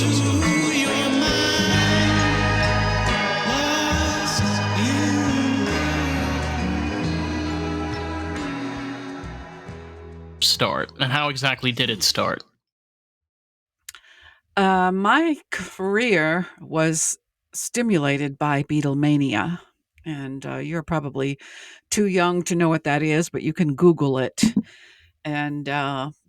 your mind, lost in start, and how exactly did it start? My career was stimulated by Beatlemania, and you're probably too young to know what that is, but you can Google it. And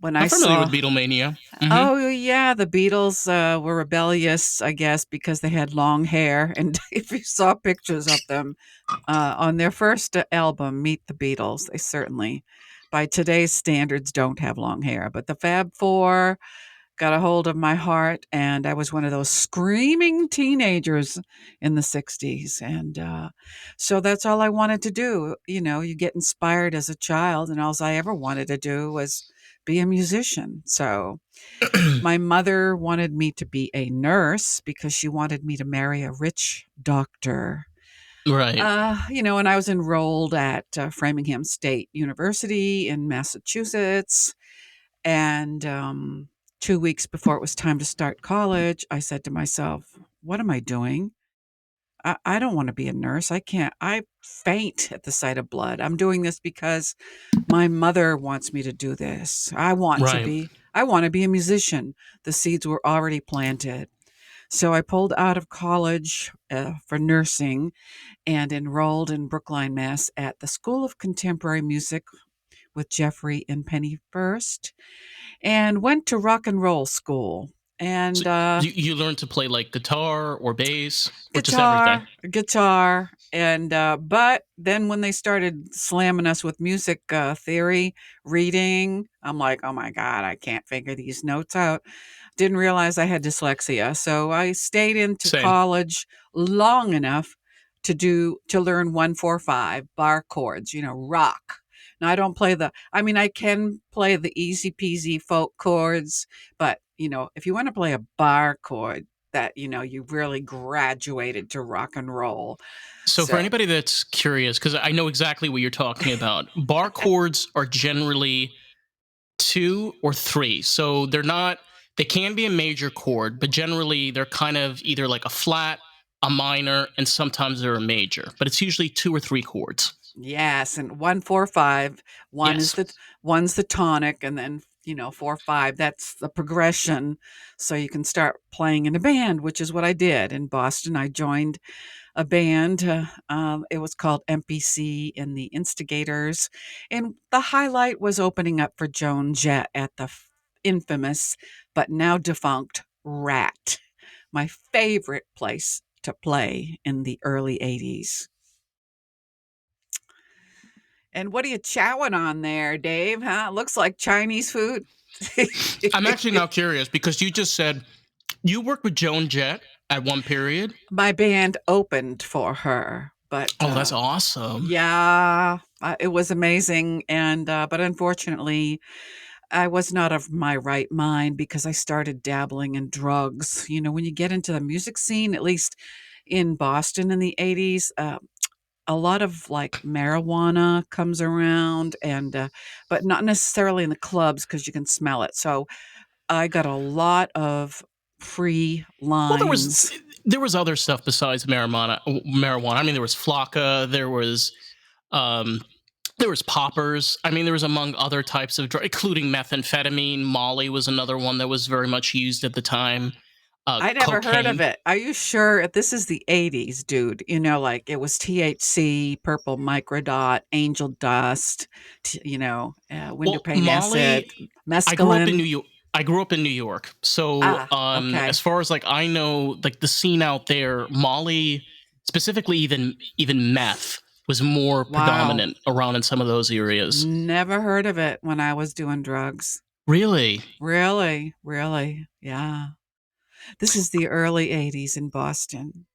when I I'm familiar saw, with Beatlemania. Hmm. oh yeah, the Beatles were rebellious, I guess, because they had long hair. And if you saw pictures of them on their first album, Meet the Beatles, they certainly, by today's standards, don't have long hair. But the Fab Four got a hold of my heart, and I was one of those screaming teenagers in the 60s. And so that's all I wanted to do. You know, you get inspired as a child, and all I ever wanted to do was be a musician. So my mother wanted me to be a nurse because she wanted me to marry a rich doctor. Right. And I was enrolled at Framingham State University in Massachusetts. And 2 weeks before it was time to start college, I said to myself, what am I doing? I don't want to be a nurse. I can't. I faint at the sight of blood. I'm doing this because my mother wants me to do this. Right. I want to be a musician. The seeds were already planted. So I pulled out of college for nursing and enrolled in Brookline, Mass at the School of Contemporary Music with Jeffrey and Penny First, and went to rock and roll school. So And you learned to play like guitar or bass or just everything? guitar. And but then when they started slamming us with music theory reading, I'm like, oh my god, I can't figure these notes out. Didn't realize I had dyslexia, so I stayed into Same. college long enough to learn 1 4 5 bar chords, rock. Now I don't play I can play the easy peasy folk chords, but if you want to play a bar chord, that you really graduated to rock and roll. So for So anybody that's curious, because I know exactly what you're talking about, bar chords are generally two or three. So they're not, they can be a major chord, but generally they're kind of either like a flat, a minor, and sometimes they're a major. But it's usually two or three chords. yes, and 1 4 5, Yes. one's the tonic, and then 4 5, that's the progression. So you can start playing in a band, which is what I did in Boston. I joined a band. It was called MPC and the Instigators. And the highlight was opening up for Joan Jett at the infamous, but now defunct, Rat, my favorite place to play in the early 80s. And what are you chowing on there, Dave? Huh? Looks like Chinese food. I'm actually now curious because you just said you worked with Joan Jett at one period. My band opened for her, but Oh, that's awesome. yeah, it was amazing. And but unfortunately, I was not of my right mind because I started dabbling in drugs. When you get into the music scene, at least in Boston in the 80s, a lot of like marijuana comes around, and but not necessarily in the clubs because you can smell it. So I got a lot of free Well, lines. there was other stuff besides marijuana. Marijuana. I mean, there was flocka. Um, there was poppers. I mean, there was among other types of drugs, including methamphetamine. Molly was another one that was very much used at the time. I never heard of Cocaine. it. Are you sure? This is the 80s, dude. Like it was THC, purple microdot, angel dust, window Well, pane acid, Molly. I grew up in mescaline. New York. I grew up in New York, so Okay. as far as like I know, like the scene out there, Molly, specifically even meth, was more Wow. predominant around in some of those areas. Never heard of it when I was doing drugs. Really? Really? Really? Yeah. This is the early 80s in Boston.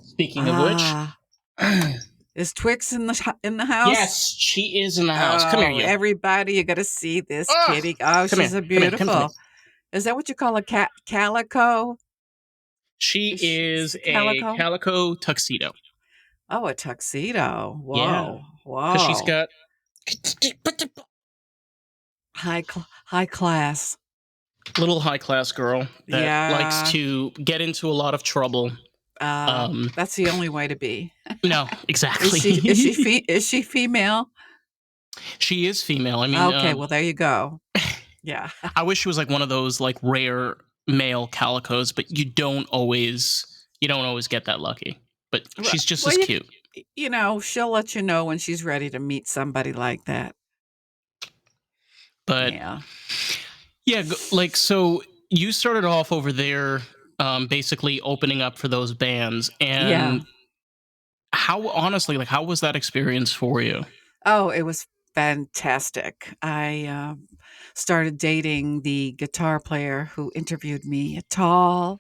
Speaking of which, Ah. Is Twix in the house? yes, she is in the house. Come here, Oh, you. everybody, you got to see this Ah, kitty. Oh, come she's here, a come here, come to me. beautiful. Is that what you call a calico? She Is is it a calico? calico tuxedo. Oh, a tuxedo. Yeah, Whoa. because she's Whoa. got. High class. Little high class girl that likes Yeah. to get into a lot of trouble. Um, That's the only way to be. no, Is exactly. she female? She is female. I mean, Okay, well there you go. Yeah. I wish she was like one of those like rare male calicos, but you don't always get that lucky. But she's just Well, as cute. she'll let you know when she's ready to meet somebody like that. But Yeah. yeah, like so you started off over there, basically opening up for those bands, Yeah. and how honestly, like, how was that experience for you? Oh, it was fantastic. I started dating the guitar player who interviewed me, a tall,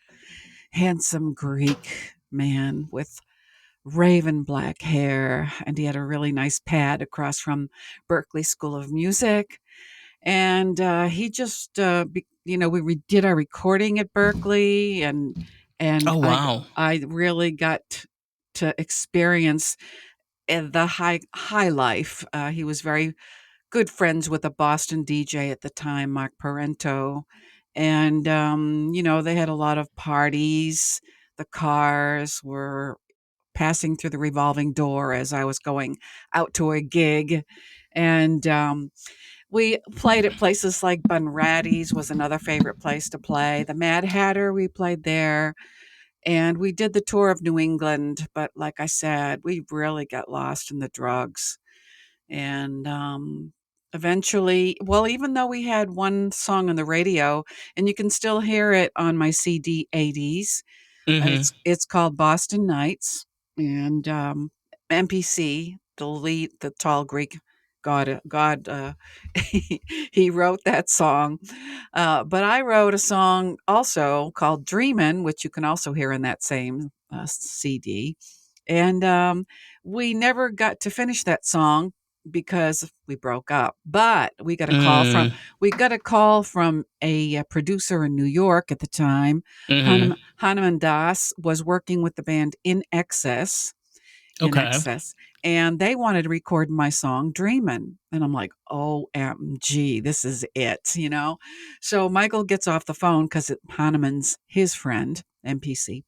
handsome Greek man with raven black hair, and he had a really nice pad across from Berklee School of Music. And he just, we did our recording at Berkeley, and Oh wow. I really got to experience the high life. He was very good friends with a Boston DJ at the time, Mark Parento. And, they had a lot of parties. The cars were passing through the revolving door as I was going out to a gig. And we played at places like Bunratty's was another favorite place to play. The Mad Hatter, we played there. And we did the tour of New England. But like I said, we really got lost in the drugs. And eventually, well, even though we had one song on the radio, and you can still hear it on my CD 80s, Mm-hmm. it's called Boston Nights, and MPC, the tall Greek god, he wrote that song. But I wrote a song also called Dreamin', which you can also hear in that same CD. And we never got to finish that song because we broke up. But Mm, we got a call from a producer in New York at the time. mm-hmm. Hanuman Das was working with the band In Okay. Excess, and they wanted to record my song Dreamin'. And I'm like, OMG, this is it. So Michael gets off the phone because Hanuman's his friend, MPC.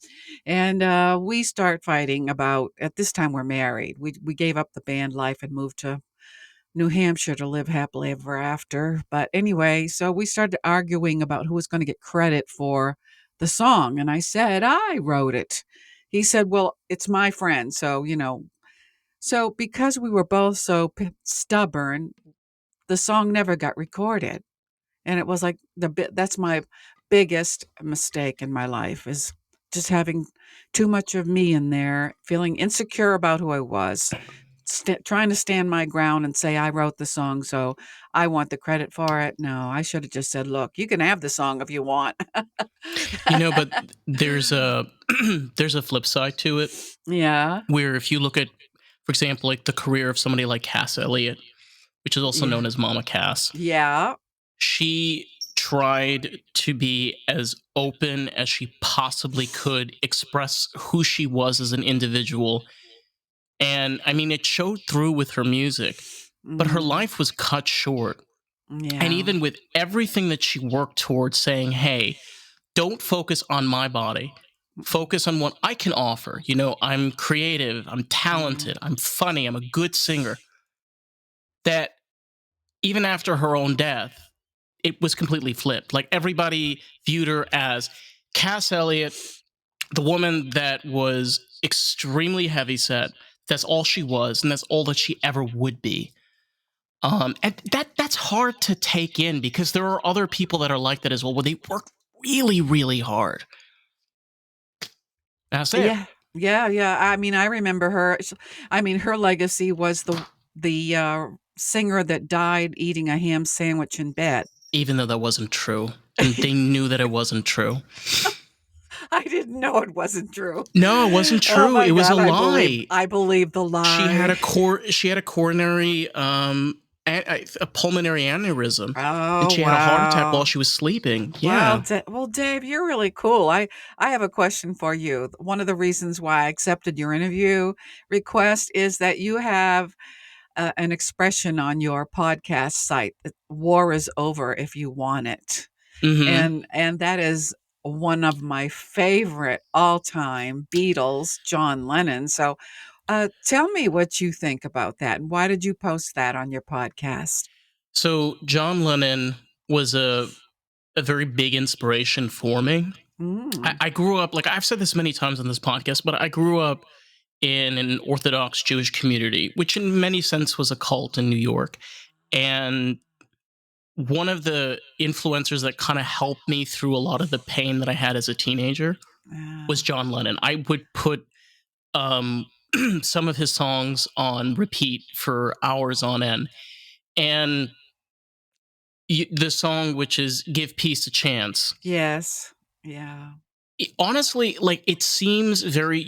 And we start fighting about, at this time we're married. We gave up the band life and moved to New Hampshire to live happily ever after. But anyway, so we started arguing about who was going to get credit for the song. And I said, I wrote it. He said, well, it's my friend. So because we were both so stubborn, the song never got recorded. And it was like that's my biggest mistake in my life is just having too much of me in there, feeling insecure about who I was, trying to stand my ground and say I wrote the song, so I want the credit for it. No, I should have just said, "Look, you can have the song if you want." But there's a there's a flip side to it Yeah, where if you look at, for example, like the career of somebody like Cass Elliot, which is also yeah, known as Mama Cass, yeah. she tried to be as open as she possibly could, express who she was as an individual. And I mean, it showed through with her music, but her Mm, life was cut short. And yeah. even with everything that she worked towards, saying, hey, don't focus on my body, focus on what I can offer. I'm creative, I'm Mm, talented, I'm funny, I'm a good singer. That even after her own death, it was completely flipped. Like everybody viewed her as Cass Elliot, the woman that was extremely heavyset. That's all she was, and that's all that she ever would be. And that's hard to take in because there are other people that are like that as well, where they work really, really hard. That's it. yeah, yeah, yeah. I mean, I remember her. I mean, her legacy was the singer that died eating a ham sandwich in bed. Even though that wasn't true, and they knew that it wasn't true. I didn't know it wasn't true. No, it wasn't Oh true. my It was a god, lie. I believe the She had lie. a coronary a pulmonary aneurysm, and Oh she had a heart attack while wow. she was sleeping. Well, Yeah. Dave, you're really cool. I have a question for you. One of the reasons why I accepted your interview request is that you have an expression on your podcast site that war is over if you want it. Hmm. And that is one of my favorite all-time Beatles, John Lennon. So, tell me what you think about that, and why did you post that on your podcast? So John Lennon was a very big inspiration for me. Mm, I grew up, like I've said this many times on this podcast, but I grew up in an Orthodox Jewish community, which in many sense was a cult in New York. And one of the influencers that kind of helped me through a lot of the pain that I had as a teenager was yeah. John Lennon. I would put um, some of his songs on repeat for hours on end. And the song, which is Give Peace a Chance, Yes. Yeah. honestly, like it seems very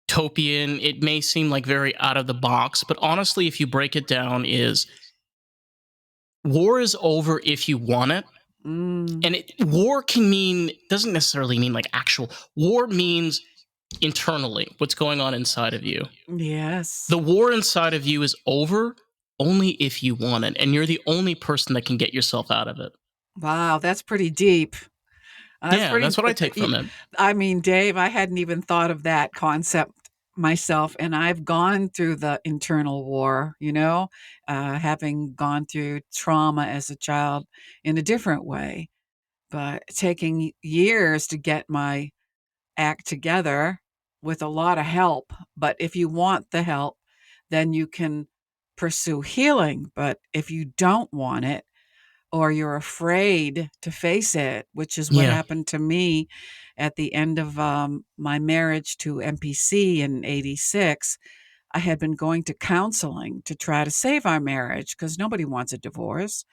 utopian. It may seem like very out of the box, but honestly, if you break it down, is war is over if you want it. Mm, And war can mean, doesn't necessarily mean like actual war, means internally what's going on inside of you. yes. The war inside of you is over only if you want it, and you're the only person that can get yourself out of it. Wow, that's pretty deep. That's Yeah, pretty that's what I take from it. I mean, Dave, I hadn't even thought of that concept myself, and I've gone through the internal war, having gone through trauma as a child in a different way, but taking years to get my act together with a lot of help. But if you want the help, then you can pursue healing. But if you don't want it, or you're afraid to face it, which is what Yeah. happened to me at the end of my marriage to MPC in '86. I had been going to counseling to try to save our marriage because nobody wants a divorce.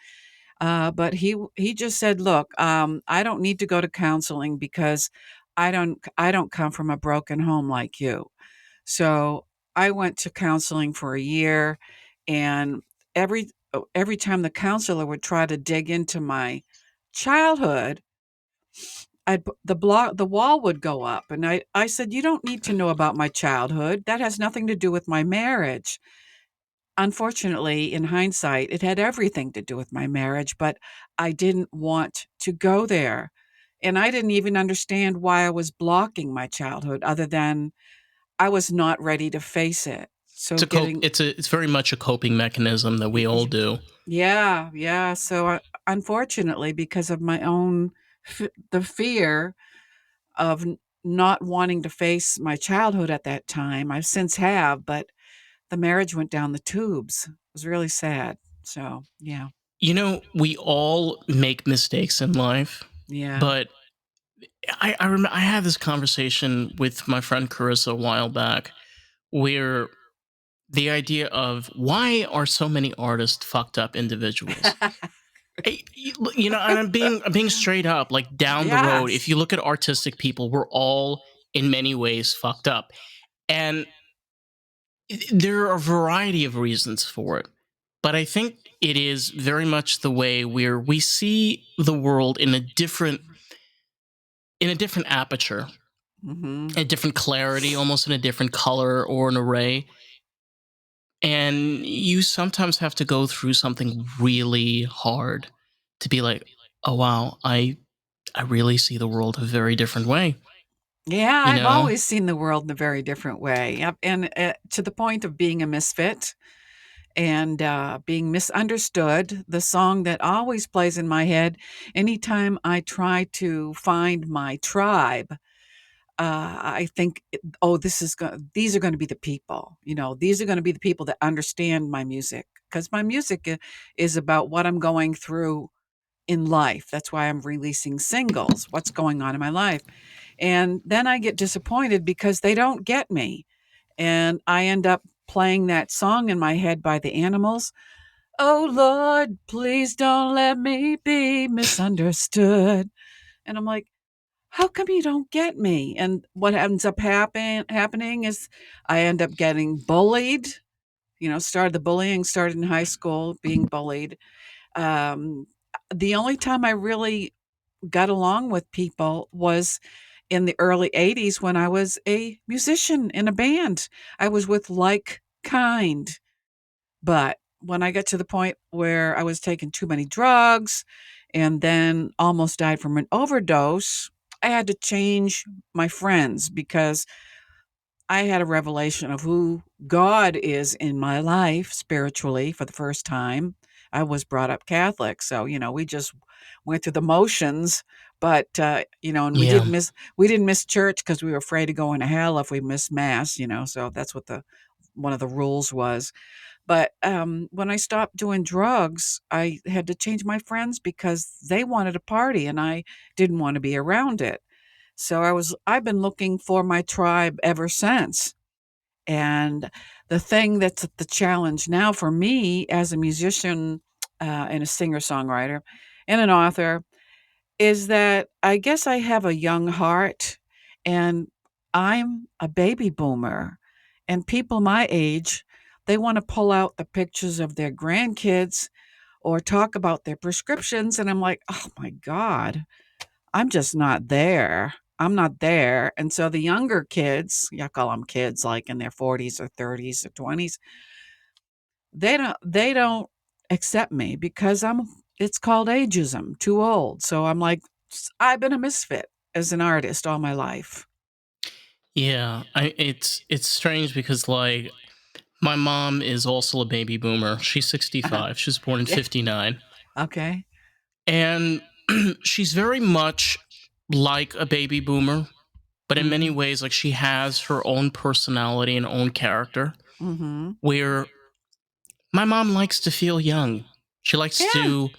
But he just said, "Look, I don't need to go to counseling because I don't come from a broken home like you." So I went to counseling for a year, and every time the counselor would try to dig into my childhood, the wall would go up, and I said, "You don't need to know about my childhood. That has nothing to do with my marriage." Unfortunately, in hindsight, it had everything to do with my marriage, but I didn't want to go there. And I didn't even understand why I was blocking my childhood other than I was not ready to face it. It's So a cope. getting It's very much a coping mechanism that we all y- do. yeah, yeah. So unfortunately, because of my own the fear of not wanting to face my childhood at that time, I've since have, but the marriage went down the tubes. It was really sad. So, yeah. We all make mistakes in life, Yeah. but I remember I had this conversation with my friend Carissa a while back, where the idea of why are so many artists fucked up individuals? And I'm being straight up, like down the road. If Yes. you look at artistic people, we're all in many ways fucked up, and there are a variety of reasons for it. But I think it is very much the way where we see the world in a different aperture, Mhm. a different clarity, almost in a different color or an array. And you sometimes have to go through something really hard to be like, oh wow, I really see the world a very different way. Yeah, You I've know? always seen the world in a very different way. Yep, and, to the point of being a misfit and, being misunderstood. The song that always plays in my head anytime I try to find my tribe, I think, "Oh, these are gonna be the people," "These are gonna be the people that understand my music because my music is about what I'm going through in life. That's why I'm releasing singles, what's going on in my life. And then I get disappointed because they don't get me. And I end up playing that song in my head by the Animals. Oh Lord, please don't let me be misunderstood. And I'm like, how come you don't get me? And what ends up happening is I end up getting bullied. The bullying started in high school, being bullied. Um, the only time I really got along with people was in the early '80s when I was a musician in a band. I was with like kind, but when I got to the point where I was taking too many drugs and then almost died from an overdose, I had to change my friends because I had a revelation of who God is in my life spiritually for the first time. I was brought up Catholic, so we just went through the motions. But and Yeah. we didn't miss church because we were afraid of going to hell if we missed mass. So that's what the one of the rules was. But when I stopped doing drugs, I had to change my friends because they wanted to party and I didn't want to be around it. So I've been looking for my tribe ever since. And the thing that's the challenge now for me as a musician and a singer-songwriter and an author is that I guess I have a young heart and I'm a baby boomer. And people my age, they want to pull out the pictures of their grandkids or talk about their prescriptions. And I'm like, oh my God, I'm just not there. I'm not there. And so the younger kids, I call them kids like in their 40s or 30s or 20s, they don't accept me because it's called ageism, too old. So I'm like, I've been a misfit as an artist all my life. Yeah, it's strange because like my mom is also a baby boomer. She's Uh-huh. 65. She was born in Yeah. 59. Okay. And she's very much like a baby boomer, but in many Mm-hmm. ways like she has her own personality and own character Mm-hmm. where my mom likes to feel young. She likes Yeah. to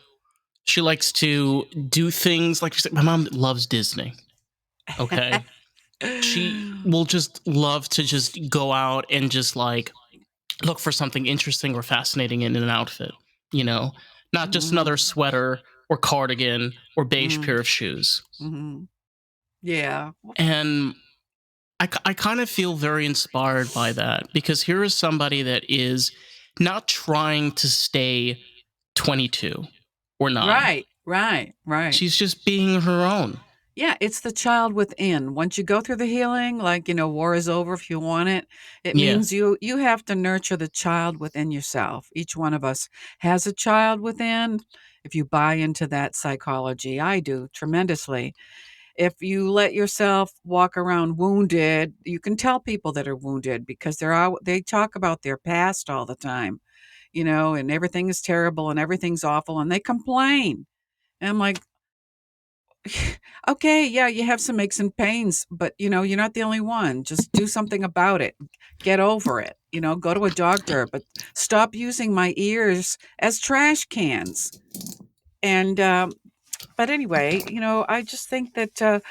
she likes to do things like my mom loves Disney. Okay. She will just love to just go out and just like look for something interesting or fascinating in an outfit, you know, not just another Mm-hmm. sweater or cardigan or beige pair of shoes. Mm-hmm. Yeah. And I kind of feel very inspired by that because here is somebody that is not trying to stay 22 or 9. Right. Right. Right. She's just being her own. Yeah, it's the child within. Once you go through the healing, like, war is over if you want it. It Yeah. means you have to nurture the child within yourself. Each one of us has a child within. If you buy into that psychology, I do tremendously. If you let yourself walk around wounded, you can tell people that are wounded because they talk about their past all the time, and everything is terrible and everything's awful and they complain. And I'm like, okay, yeah, you have some aches and pains, but you're not the only one. Just do something about it. Get over it. Go to a doctor, but stop using my ears as trash cans. And but anyway, I just think that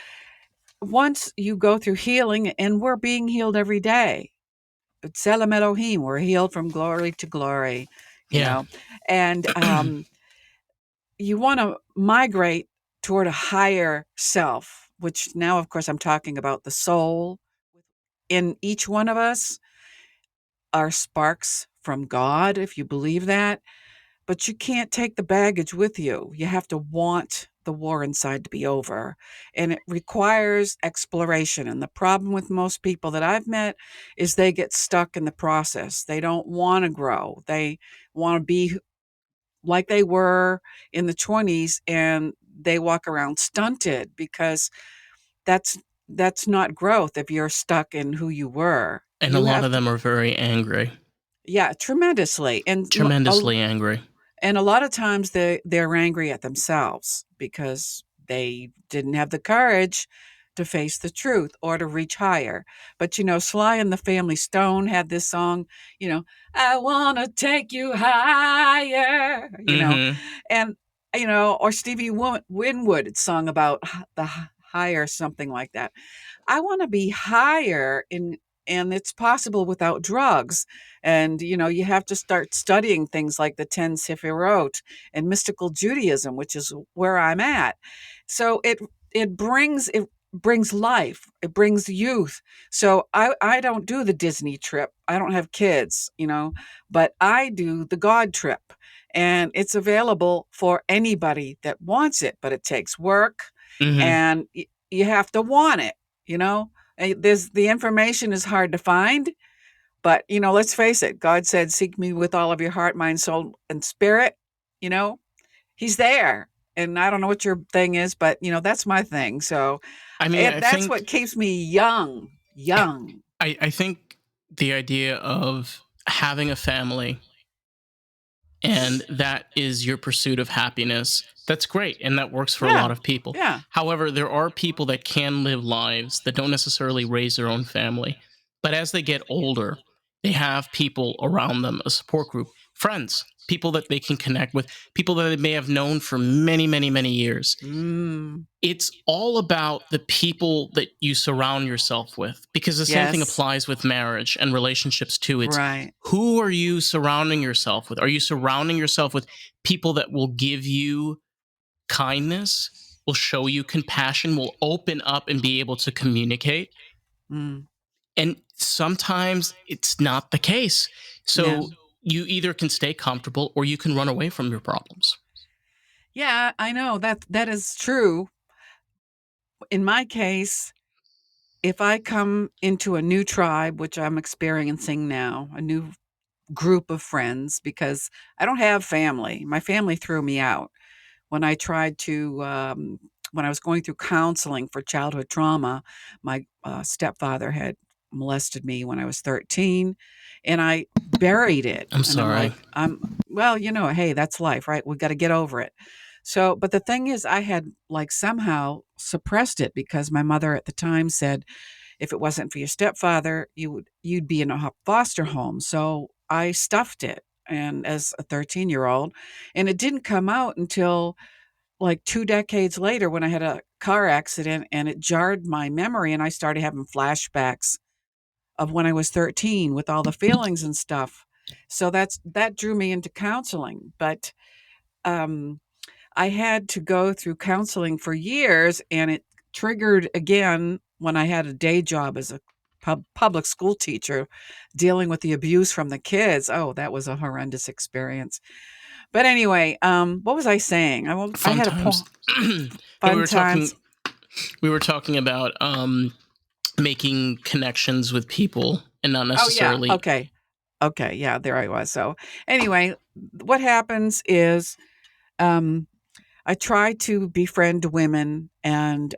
once you go through healing, and we're being healed every day. Tselem Elohim, we're healed from glory to glory. You Yeah. know, and you want to migrate toward a higher self, which now, of course, I'm talking about the soul in each one of us are sparks from God, if you believe that. But you can't take the baggage with you. You have to want the war inside to be over. And it requires exploration. And the problem with most people that I've met is they get stuck in the process. They don't want to grow. They want to be like they were in the 20s and they walk around stunted because that's that's not growth if you're stuck in who you were. And a You lot have of to, them are very angry, yeah, tremendously. tremendously angry. And a lot of times they're angry at themselves because they didn't have the courage to face the truth or to reach higher. But Sly and the Family Stone had this song, I want to take you higher, Mm-hmm. and or Stevie Winwood had sung about the higher, something like that. I want to be higher and it's possible without drugs. And you have to start studying things like the 10 Sefirot and mystical Judaism, which is where I'm at. So it brings life, it brings youth. So I don't do the Disney trip. I don't have kids, but I do the God trip. And it's available for anybody that wants it, but it takes work Mm-hmm. and you have to want it, you know. There's the information is hard to find, but let's face it. God said, "Seek me with all of your heart, mind, soul, and spirit." You know, He's there. And I don't know what your thing is, but that's my thing. So I mean, I that's think what keeps me young. Young. I think the idea of having a family and that is your pursuit of happiness, that's great and that works for a Yeah. lot of people. Yeah. However, there are people that can live lives that don't necessarily raise their own family, but as they get older, they have people around them, a support group, friends, people that they can connect with, people that they may have known for many, many, many years. Mm, It's all about the people that you surround yourself with, because the same thing yes. applies with marriage and relationships too. It's Right. who are you surrounding yourself with? Are you surrounding yourself with people that will give you kindness, will show you compassion, will open up and be able to communicate? Mm, And sometimes it's not the case. yeah. So you either can stay comfortable or you can run away from your problems. Yeah, I know that is true. In my case, if I come into a new tribe, which I'm experiencing now, a new group of friends, because I don't have family. My family threw me out when I tried to, when I was going through counseling for childhood trauma. My stepfather had molested me when I was 13, and I buried it. I'm And I'm sorry. like, well, hey, that's life, right? We got to get over it. So, but the thing is, I had like somehow suppressed it because my mother at the time said, if it wasn't for your stepfather, you'd be in a foster home. So I stuffed it, and as a 13-year-old, and it didn't come out until like 2 decades later when I had a car accident and it jarred my memory and I started having flashbacks of when I was 13 with all the feelings and stuff. So that drew me into counseling. But um I had to go through counseling for years, and it triggered again when I had a day job as a public school teacher dealing with the abuse from the kids. Oh, that was a horrendous experience. But anyway, what was I saying? I Fun had a times. No, fun times. we were talking about making connections with people and not Oh yeah, necessarily. okay. Okay, yeah, there I was. So anyway, what happens is um I try to befriend women and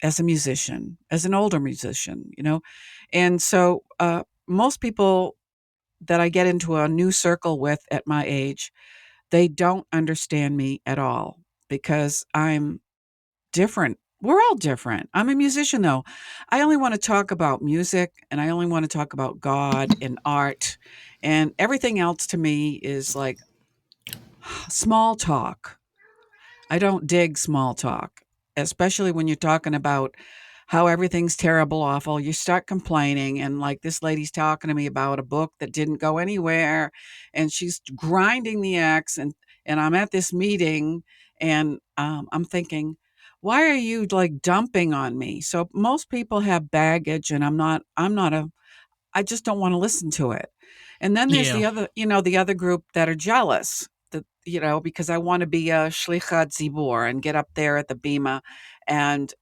as a musician, as an older musician. And so most people that I get into a new circle with at my age, they don't understand me at all because I'm different. We're all different. I'm a musician though. I only want to talk about music and I only want to talk about God and art, and everything else to me is like small talk. I don't dig small talk, especially when you're talking about how everything's terrible, awful. You start complaining, and like this lady's talking to me about a book that didn't go anywhere, and she's grinding the X, and I'm at this meeting, and I'm thinking, why are you like dumping on me? So most people have baggage, and I'm not a I just don't want to listen to it. And then there's Yeah. the other group that are jealous because I want to be a shlichat zibor and get up there at the bima and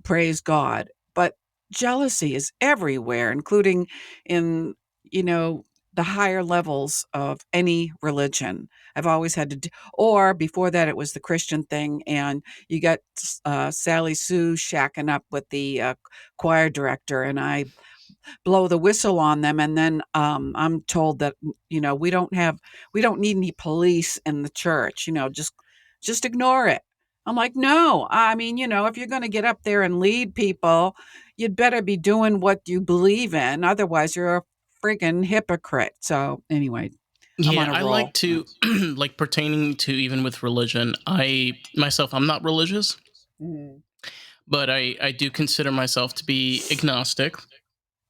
praise God. But jealousy is everywhere, including in, you know, the higher levels of any religion. I've always had to do, or before that, it was the Christian thing. And you got Sally Sue shacking up with the choir director, and I blow the whistle on them, and then I'm told that we don't need any police in the church, just ignore it. I'm like, no, I mean, if you're going to get up there and lead people, you'd better be doing what you believe in, otherwise you're a freaking hypocrite. So anyway, I'm on Yeah, a I like roll. to like pertaining to even with religion. I myself, I'm not religious, Mhm. but I do consider myself to be agnostic,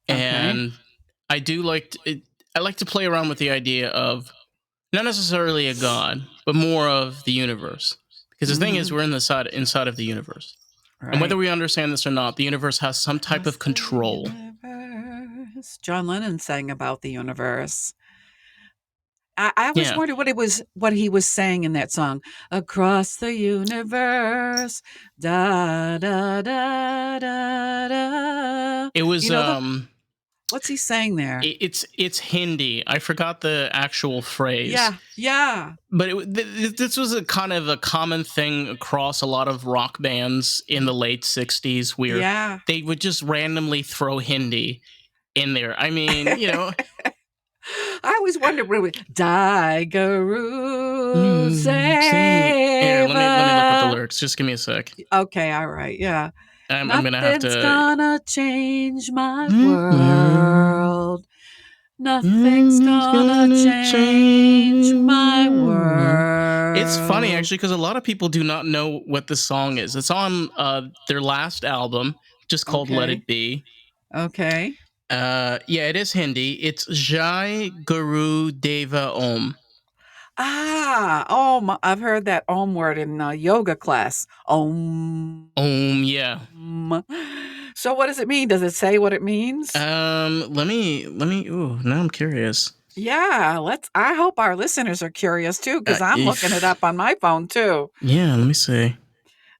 Okay. and I do I like to play around with the idea of not necessarily a god, but more of the universe. Because the thing is, Hmm. we're inside of the universe, and whether Right. we understand this or not, the universe has some type Across of the control. universe. John Lennon sang about the universe. I always Yeah, wondered what he was saying in that song. Across the universe, da da da da da. it was You know the What's he saying there? It's Hindi. I forgot the actual phrase. Yeah. But this was a kind of a common thing across a lot of rock bands in the late 60s where Yeah. they would just randomly throw Hindi in there. I mean, I always wondered where we die Guru Here, let me look up the Seva. lyrics. Just give me a sec. Okay, all right, yeah. I'm gonna have Nothing's to. gonna change my world. Nothing's gonna change my world. It's funny actually because a lot of people do not know what this song is. It's on their last album, just called "Let Okay. It Be." Okay. Yeah, it is Hindi. It's Jai Guru Deva Om. Om. I've heard that Om word in yoga class. Om. Om, yeah. So what does it mean? Does it say what it means? Let me. Ooh, now I'm curious. Yeah, I hope our listeners are curious too, because I'm looking it up on my phone too. Yeah, let me see.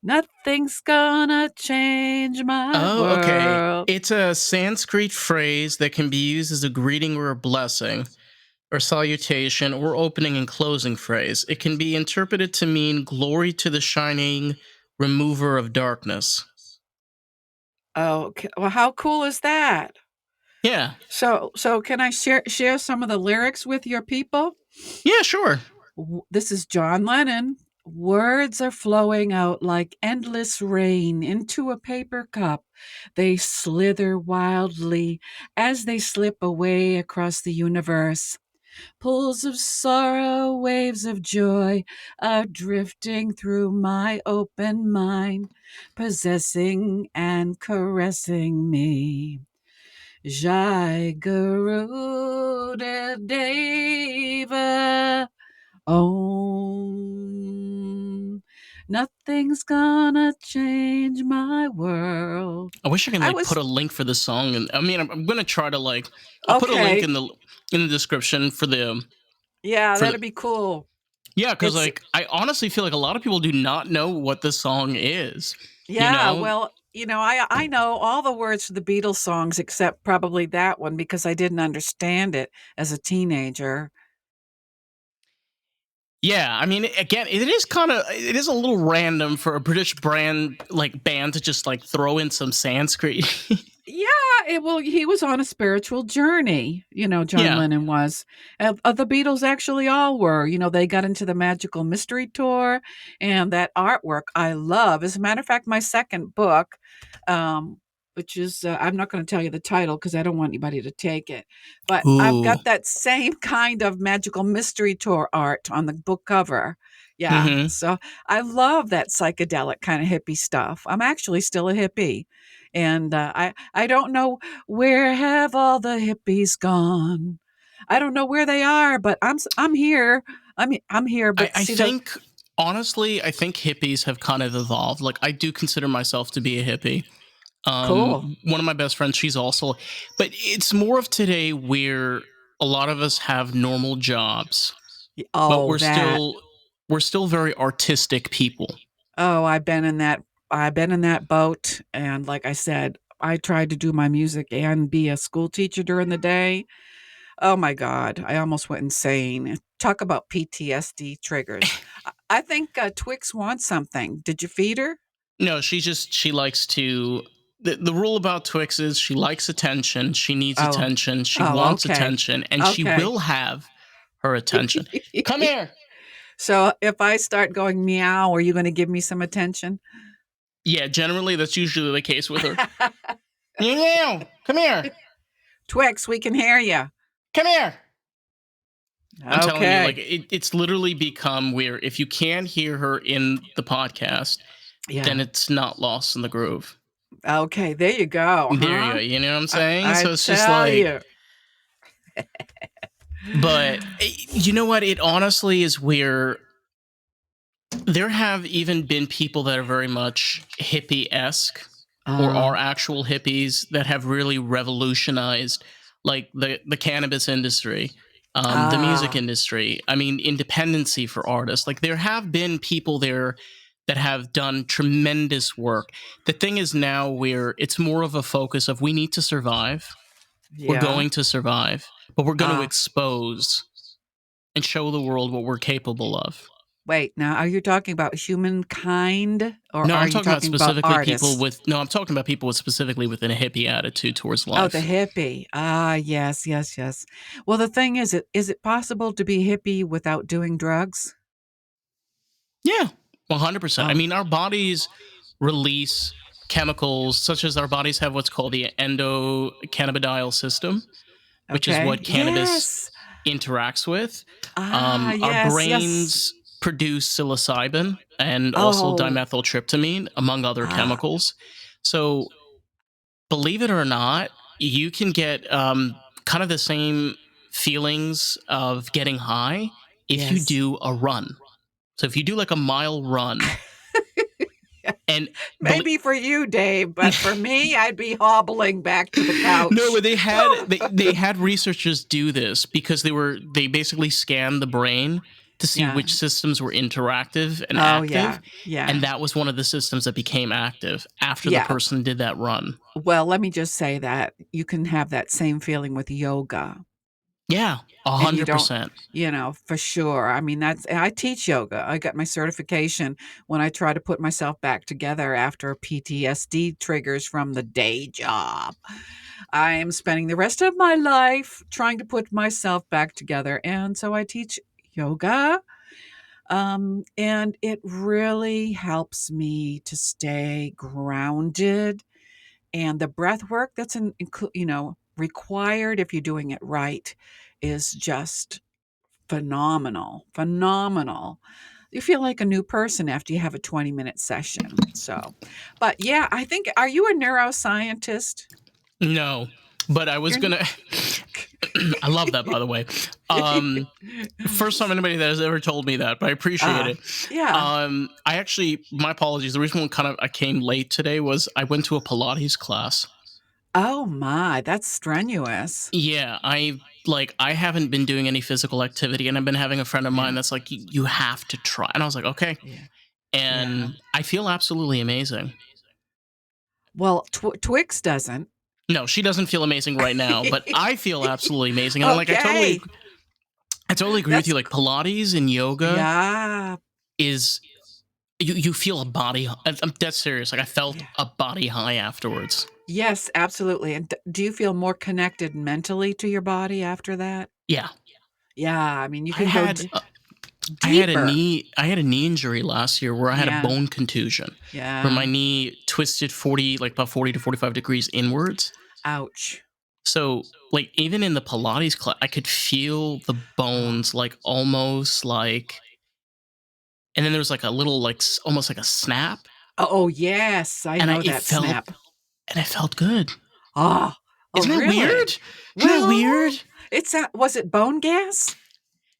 Nothing's gonna change my world. Okay. It's a Sanskrit phrase that can be used as a greeting or a blessing, or salutation, or opening and closing phrase. It can be interpreted to mean glory to the shining remover of darkness. Oh, okay. Well, how cool is that? Yeah. So can I share some of the lyrics with your people? Yeah, sure. This is John Lennon. Words are flowing out like endless rain into a paper cup. They slither wildly as they slip away across the universe. Pools of sorrow, waves of joy are drifting through my open mind, possessing and caressing me. Jai Guru Deva Om. Nothing's gonna change my world. I wish I can put a link for the song, and I mean, I'm gonna try to I'll put a Okay. link in the description for the. Yeah, that'd be cool. Yeah, because I honestly feel like a lot of people do not know what this song is. Yeah, well, I know all the words to the Beatles songs except probably that one because I didn't understand it as a teenager. Yeah, I mean, again, it is a little random for a British band to just throw in some Sanskrit. Yeah, he was on a spiritual journey, John Lennon was. The Beatles actually all were. They got into the Magical Mystery Tour, and that artwork I love. As a matter of fact, my second book, which is, I'm not going to tell you the title because I don't want anybody to take it, but I've got that same kind of Magical Mystery Tour art on the book cover. Yeah, Mm-hmm. So I love that psychedelic kind of hippie stuff. I'm actually still a hippie. And I don't know where have all the hippies gone. I don't know where they are, but I'm here. I'm here. But I think honestly, I think hippies have kind of evolved. I do consider myself to be a hippie. Cool. One of my best friends, she's also, but it's more of today where a lot of us have normal jobs, but we're still very artistic people. Oh, I've been in that boat, and like I said, I tried to do my music and be a school teacher during the day. Oh my God, I almost went insane. Talk about PTSD triggers. I think Twix wants something. Did you feed her? No, she likes to. The rule about Twix is she likes attention. She needs attention. She wants attention, and she will have her attention. Come here. So if I start going meow, are you going to give me some attention? Yeah, generally that's usually the case with her. Meow, come here. Twix, we can hear you. Come here. I'm telling you, it's literally become where if you can't hear her in the podcast, then it's not lost in the groove. Okay, there you go. There you go. You know what I'm saying? So it's just like. But you know what? It honestly is where there have even been people that are very much hippie-esque or are actual hippies that have really revolutionized the cannabis industry, the music industry. I mean, independency for artists. There have been people there that have done tremendous work. The thing is now where it's more of a focus of we need to survive. We're Yeah. going to survive, but we're going to Ah, expose and show the world what we're capable of. wait. Now, are you talking about humankind, or No, are I'm you talking about talking about specifically people artists? with. No, I'm talking about people with specifically within a hippie attitude towards Oh, the life. hippie. Ah, yes, yes, yes. Well, the thing is it possible to be hippie without doing drugs? Yeah, 100%. I Oh, mean, our bodies release chemicals such as our bodies have what's called the endocannabidiol system, which is okay. what cannabis Yes. interacts with. Ah, Our yes, yes. brains produce psilocybin and also Oh, dimethyltryptamine, among other ah, chemicals. So, believe it or not, you can get kind of the same feelings of getting high if you yes. do a run. So, if you do like a mile run, and belie- Maybe for you, Dave, but for me, I'd be hobbling back to the no, couch. but they had researchers do this because they basically scanned the brain to see Yeah. which systems were interactive and Oh, active, yeah. Yeah. and that was one of the systems that became active after the Yeah. person did that run. Well, let me just say that you can have that same feeling with yoga. Yeah, a And you hundred don't, percent. for sure. I mean, I teach yoga. I got my certification when I try to put myself back together after PTSD triggers from the day job. I am spending the rest of my life trying to put myself back together. And so I teach yoga. And it really helps me to stay grounded. And the breath work that's required if you're doing it right is just phenomenal, phenomenal. You feel like a new person after you have a 20-minute session. So, but yeah, I think, are you a neuroscientist? No, but I was You're gonna. I love that, by the way. Um, First time anybody that has ever told me that, but I appreciate Ah, it. yeah. I actually, my apologies. The reason why I came late today was I went to a Pilates class. Oh my, that's strenuous. Yeah, I haven't been doing any physical activity, and I've been having a friend of mine Yeah, that's like, you have to try, and I was like, okay, yeah, yeah. and I feel absolutely amazing. Well, Twix doesn't. No, she doesn't feel amazing right now, but I feel absolutely amazing, and like Okay, I totally agree with that's you. Like Pilates and yoga yeah, is you feel a body. I'm dead serious. Like I felt yeah. a body high afterwards. Yes, absolutely. And do you feel more connected mentally to your body after that? Yeah, Yeah, I mean, you I can go had deeper. I had a knee injury last year where I had a Yeah, bone contusion, where my yeah. knee twisted 40 to 45 degrees inwards. Ouch. So like even in the Pilates class, I could feel the Oh, bones like almost like, and then there was like a little like almost like a snap, oh, yes, I and know that snap. it felt good. Oh, oh, Isn't that really? weird? Isn't that Well, weird? was it bone gas?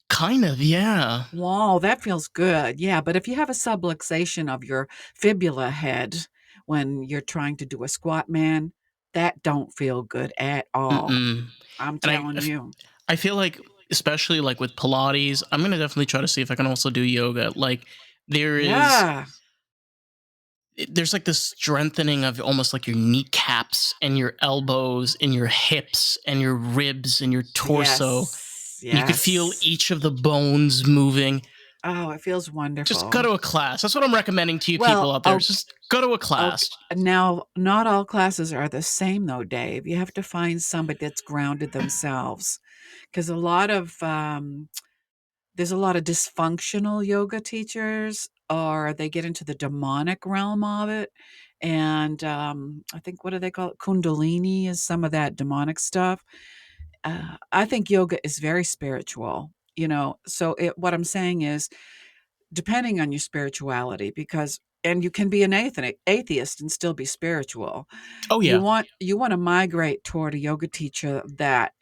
Kind of, yeah. Wow, that feels good. Yeah, but if you have a subluxation of your fibula head when you're trying to do a squat, man, that don't feel good at all. Mm-mm. I'm And telling you. I feel like, especially like with Pilates, I'm gonna definitely try to see if I can also do yoga. Like there is, Yeah. there's like this strengthening of almost like your kneecaps and your elbows and your hips and your ribs and your torso. Yes. And you could feel Yes. each of the bones moving. Oh, it feels Just go wonderful. to a class. That's what I'm recommending to you people Well, out there. Just go to a okay. class. Now, not all classes are the same, though, Dave. You have to find somebody that's grounded themselves, because there's a lot of dysfunctional yoga teachers, or they get into the demonic realm of it. And I think, what do they call it? Kundalini is some of that demonic stuff. I think yoga is very spiritual. So what I'm saying is, depending on your spirituality, because and you can be an atheist and still be spiritual. Oh You yeah. want you want to migrate toward a yoga teacher that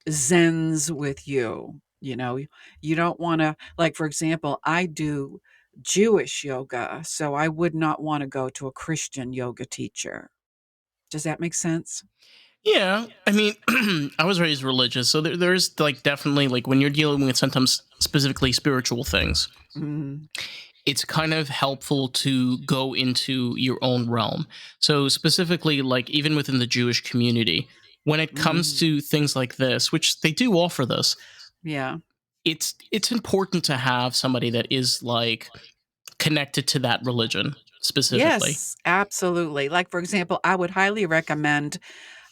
zens with you. You don't want to, like, for example, I do Jewish yoga, so I would not want to go to a Christian yoga teacher. Does that make sense? Yeah, I mean, I was raised religious, so there's like definitely like when you're dealing with sometimes specifically spiritual things, Mm, it's kind of helpful to go into your own realm. So specifically, like even within the Jewish community, when it comes Mhm. to things like this, which they do offer this, Yeah. it's important to have somebody that is like connected to that religion specifically. Yes, absolutely. Like, for example, I would highly recommend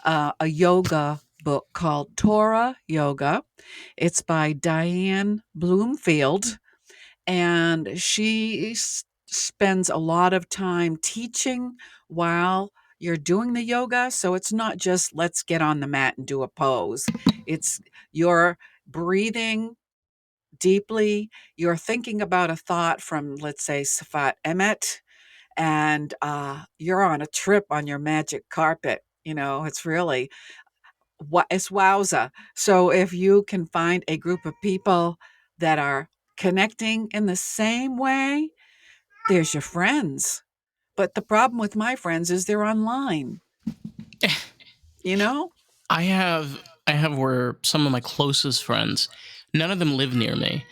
a yoga book called Torah Yoga. It's by Diane Bloomfield, and she spends a lot of time teaching while you're doing the yoga. So it's not just let's get on the mat and do a pose. It's you're breathing deeply. You're thinking about a thought from, let's say, Safat Emet, and you're on a trip on your magic carpet. It's really it's wowza. So if you can find a group of people that are connecting in the same way, there's your friends. But the problem with my friends is they're online, you know? I have where some of my closest friends, none of them live near me.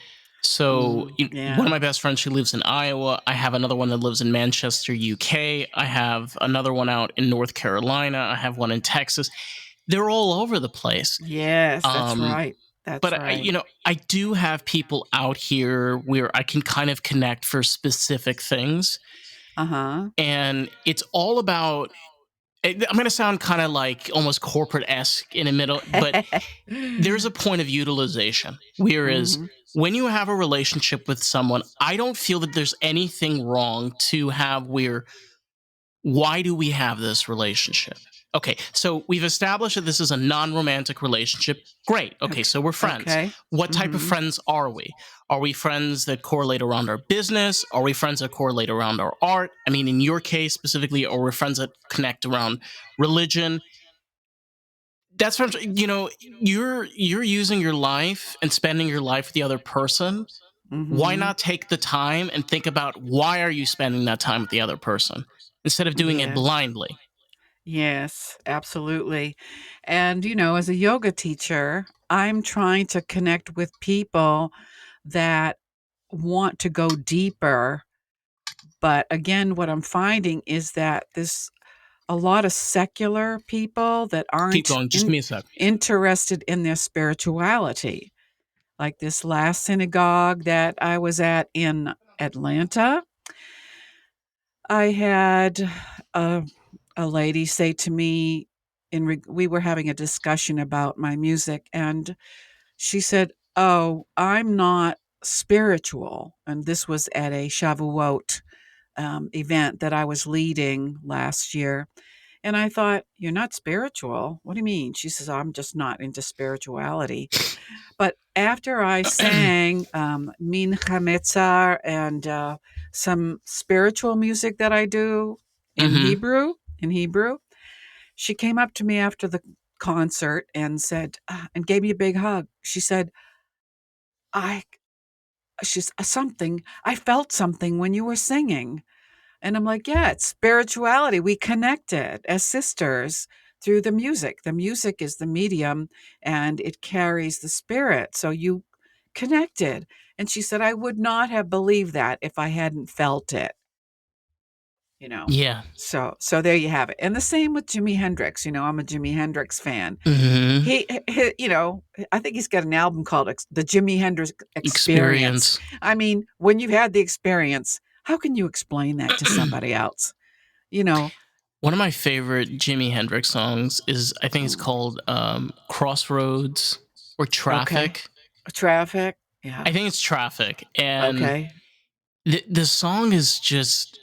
So one of Yeah. my best friends, she lives in Iowa. I have another one that lives in Manchester, UK. I have another one out in North Carolina. I have one in Texas. They're all over the place. Yes, that's Um, right. That's but right. I do have people out here where I can kind of connect for specific things, Uh-huh. and it's all about. I'm going to sound kind of like almost corporate esque in the middle, but there's a point of utilization. Whereas Mhm. when you have a relationship with someone, I don't feel that there's anything wrong to have where why do we have this relationship? Okay, so we've established that this is a non romantic relationship. Great. Okay, Okay. so we're friends. Okay. What type of Mhm. friends are we? Are we friends that correlate around our business? Are we friends that correlate around our art? I mean, in your case specifically, are we friends that connect around religion? That's what you're using your life and spending your life with the other person. Why Mhm. not take the time and think about why are you spending that time with the other person instead of doing it Yes. blindly? Yes, absolutely. And, as a yoga teacher, I'm trying to connect with people that want to go deeper. But again, what I'm finding is that there's a lot of secular people that Keep aren't going. Just give me a sec. interested in their spirituality. Like this last synagogue that I was at in Atlanta, I had a, a lady say to me, we were having a discussion about my music, and she said, "Oh, I'm not spiritual." And this was at a Shavuot event that I was leading last year. And I thought, "You're not spiritual? What do you mean?" She says, "I'm just not into spirituality." But after I sang Min Chametzar and some spiritual music that I do Hmm. in Hebrew, she came up to me after the concert and said, and gave me a big hug. She said, I, she's something, I felt something when you were singing. And I'm like, yeah, it's spirituality. We connected as sisters through the music. The music is the medium and it carries the spirit. So you connected. And she said, I would not have believed that if I hadn't felt it, you know. Yeah. So there you have it. And the same with Jimi Hendrix. I'm a Jimi Hendrix fan. Hmm. I think he's got an album called The Jimi Hendrix Experience. Experience. I mean, when you've had the experience, how can you explain that to somebody else? You know, One of my favorite Jimi Hendrix songs is I think it's mm, called Crossroads or okay. Traffic. Traffic. Yeah. I think it's Traffic. And Okay. the song is just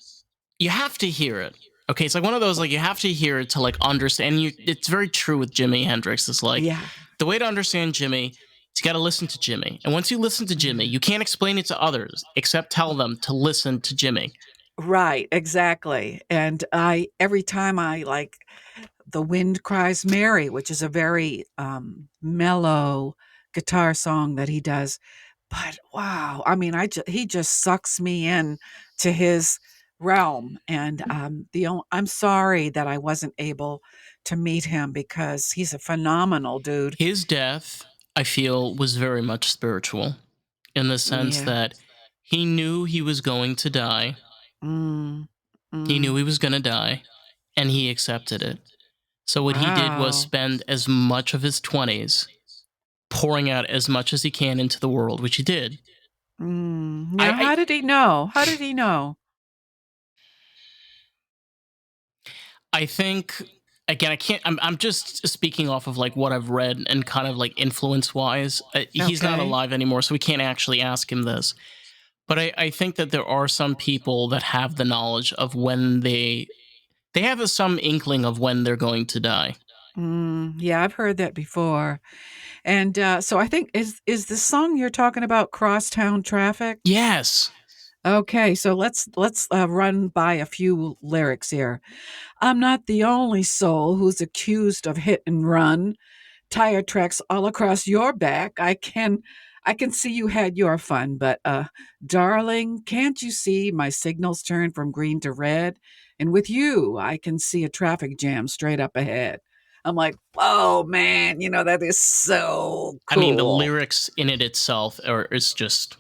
you have to hear it. Okay, it's like one of those like you have to hear it to like understand. You, it's very true with Jimi Hendrix. It's like Yeah. the way to understand Jimmy is you got to listen to Jimmy, and once you listen to Jimmy, Yeah. you can't explain it to others except tell them to listen to Jimmy. Right, exactly. And every time I like The Wind Cries Mary, which is a very mellow guitar song that he does. But wow, I mean, he just sucks me in to his realm. And I'm sorry that I wasn't able to meet him because he's a phenomenal dude. His death, I feel, was very much spiritual in the sense Yeah. that he knew he was going to die. Mm, He knew mm, he was going to die, and he accepted it. So what he did was Wow. spend as much of his 20s pouring out as much as he can into the world, which he did. Now, I how did he know? How did he know? I think again, I can't. I'm just speaking off of like what I've read and kind of like influence wise. He's not Okay. alive anymore, so we can't actually ask him this. But I think that there are some people that have the knowledge of when they have some inkling of when they're going to die. Yeah, I've heard that before. And so I think is the song you're talking about Crosstown Traffic? Yes. Okay, so let's run by a few lyrics here. I'm not the only soul who's accused of hit and run. Tire tracks all across your back. I can see you had your fun, but darling, can't you see my signals turn from green to red? And with you, I can see a traffic jam straight up ahead. I'm like, "Oh man, that is so I mean, the cool." lyrics in it itself are is just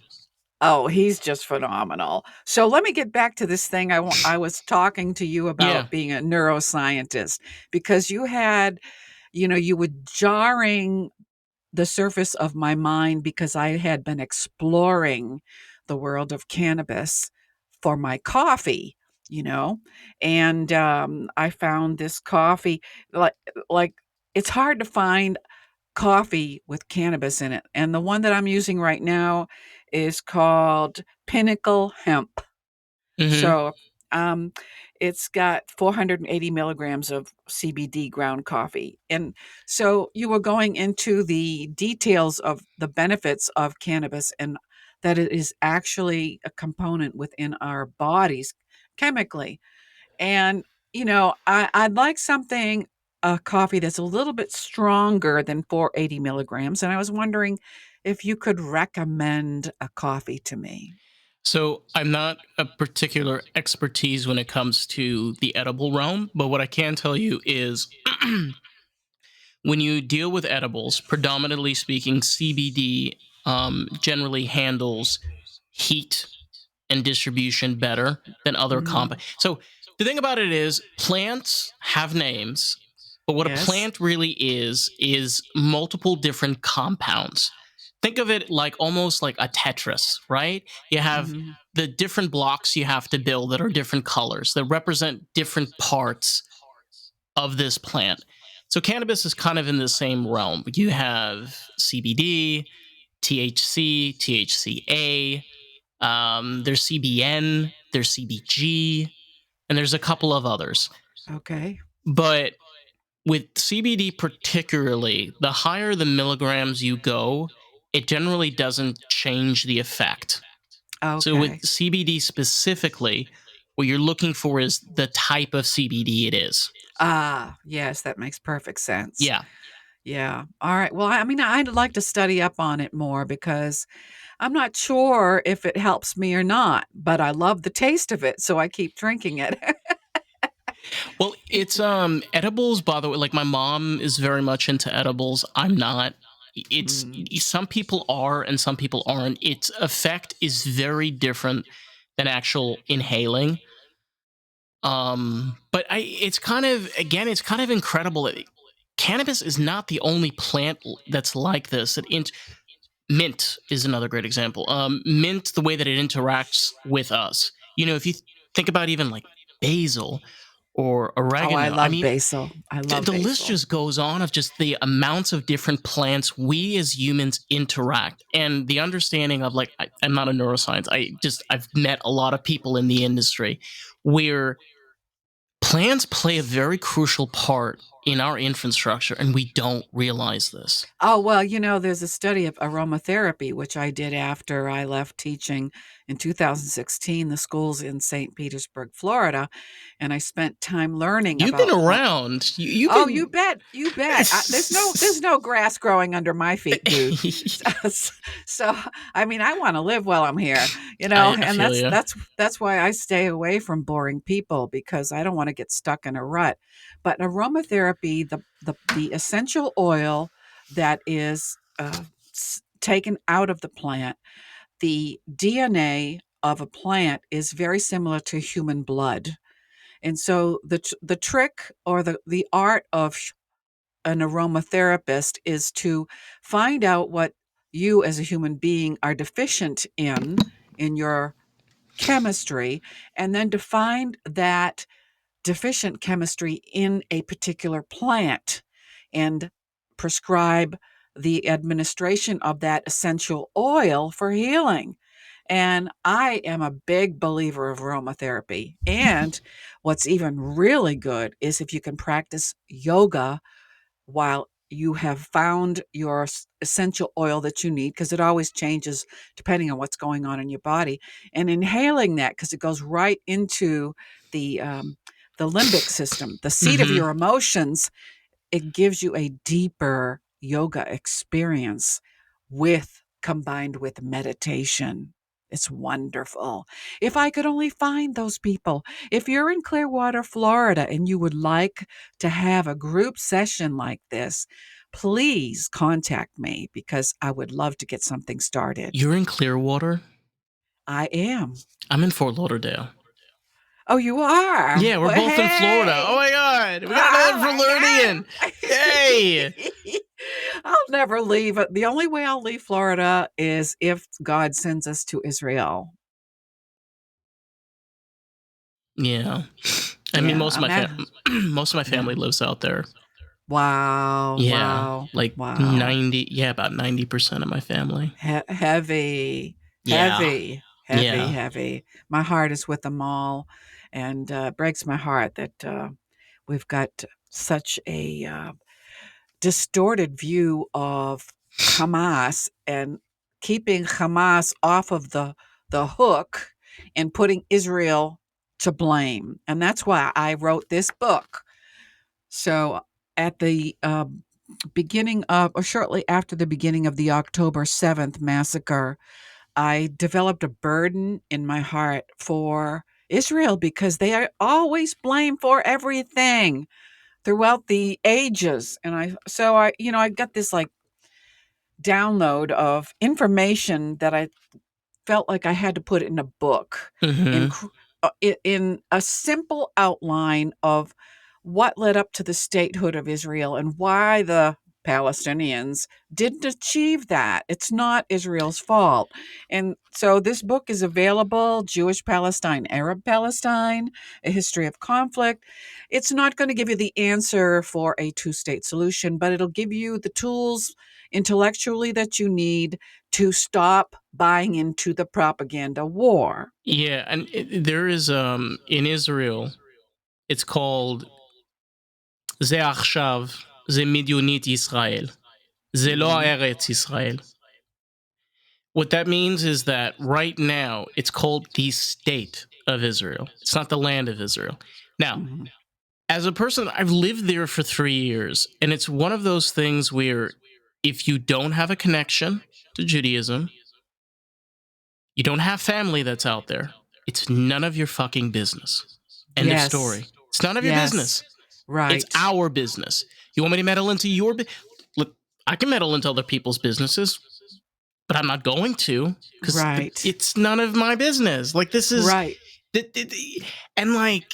Oh, he's just phenomenal. So let me get back to this thing I was talking to you yeah. about being a neuroscientist because you were jarring the surface of my mind because I had been exploring the world of cannabis for my coffee, you know, and I found this coffee like like it's hard to find coffee with cannabis in it, and the one that I'm using right now is called Pinnacle Hemp. Hmm. So, um, it's got 480 milligrams of CBD ground coffee. And so you were going into the details of the benefits of cannabis and that it is actually a component within our bodies chemically. And, I'd like a coffee that's a little bit stronger than 480 milligrams. And I was wondering if you could recommend a coffee to me. So I'm not a particular expertise when it comes to the edible realm, but what I can tell you is when you deal with edibles, predominantly speaking, CBD generally handles heat and distribution better than other Mhm. compounds. So the thing about it is, plants have names, but what a Yes. plant really is multiple different compounds. Think of it like almost like a Tetris, right? You have Mhm. the different blocks you have to build that are different colors that represent different parts of this plant. So cannabis is kind of in the same realm. You have CBD, THC, THCA, there's CBN, there's CBG, and there's a couple of others. Okay. But with CBD particularly, the higher the milligrams you go, it generally doesn't change the effect. So with Okay. CBD specifically, what you're looking for is the type of CBD it is. Ah, yes, that makes perfect sense. Yeah. Yeah. All right. Well, I mean, I'd like to study up on it more because I'm not sure if it helps me or not, but I love the taste of it, so I keep drinking it. Well, it's edibles by the way, like my mom is very much into edibles. I'm not. It's Mm. some people are and some people aren't. Its effect is very different than actual inhaling. But it's kind of again, it's kind of incredible that cannabis is not the only plant that's like this. Mint is another great example. Mint, the way that it interacts with us. If you think about even like basil or Oh, I oregano, I love mean, basil. I love the list basil. just goes on of just the amounts of different plants we as humans interact and the understanding of like I'm not a neuroscience. I've met a lot of people in the industry where plants play a very crucial part in our infrastructure and we don't realize this. Oh, well, there's a study of aromatherapy, which I did after I left teaching in 2016, the schools in St. Petersburg, Florida, and I spent time learning You've been about plant. around. You've Oh, you been. bet, you bet. There's no grass growing under my feet, dude. So, so, I mean, I want to live while I'm here, I and feel that's you. that's that's why I stay away from boring people because I don't want to get stuck in a rut. But aromatherapy, the essential oil that is taken out of the plant, the DNA of a plant is very similar to human blood. And so the trick or the art of an aromatherapist is to find out what you as a human being are deficient in your chemistry, and then to find that deficient chemistry in a particular plant and prescribe the administration of that essential oil for healing. And I am a big believer of aromatherapy. And what's even really good is if you can practice yoga while you have found your essential oil that you need, because it always changes depending on what's going on in your body, and inhaling that because it goes right into the limbic system, the seat of Mm-hmm. your emotions. It gives you a deeper yoga experience combined with meditation. It's wonderful. If I could only find those people. If you're in Clearwater, Florida, and you would like to have a group session like this, please contact me because I would love to get something started. You're in Clearwater? I am. I'm in Fort Lauderdale. Oh, you are? Yeah, we're Well, both in Florida. Oh hey! my God. We got Oh another my Floridian. God! Yay. I'll never leave. The only way I'll leave Florida is if God sends us to Israel. Yeah. I mean, Yeah, most of my yeah. family lives out there. Wow, Yeah. wow, Like wow. about 90% of my family. Heavy, Yeah. heavy, heavy, Yeah. heavy. My heart is with them all, and it breaks my heart that we've got such a distorted view of Hamas and keeping Hamas off of the hook and putting Israel to blame. And that's why I wrote this book. So at the beginning of, or shortly after the beginning of the October 7th massacre, I developed a burden in my heart for Israel because they are always blamed for everything throughout the ages. And I got this like download of information that I felt like I had to put in a book in Mm-hmm. in a simple outline of what led up to the statehood of Israel and why the Palestinians didn't achieve that. It's not Israel's fault. And so this book is available: Jewish Palestine, Arab Palestine, A History of Conflict. It's not going to give you the answer for a two-state solution, but it'll give you the tools intellectually that you need to stop buying into the propaganda war. Yeah. And there is, in Israel, it's called זה עכשיו, זה מדיונית ישראל. זה לא Mhm. ארץ ישראל. What that means is that right now it's called the state of Israel. It's not the land of Israel. Now, Mhm. as a person, I've lived there for 3 years, and it's one of those things where if you don't have a connection to Judaism, you don't have family that's out there, it's none of your fucking business. End of story. Yes. It's none of your Yes. business. Right. It's our business. You want me to meddle into your Look, I can meddle into other people's businesses, but I'm not going to because Right. it's none of my business. Like, this is. Right. And like,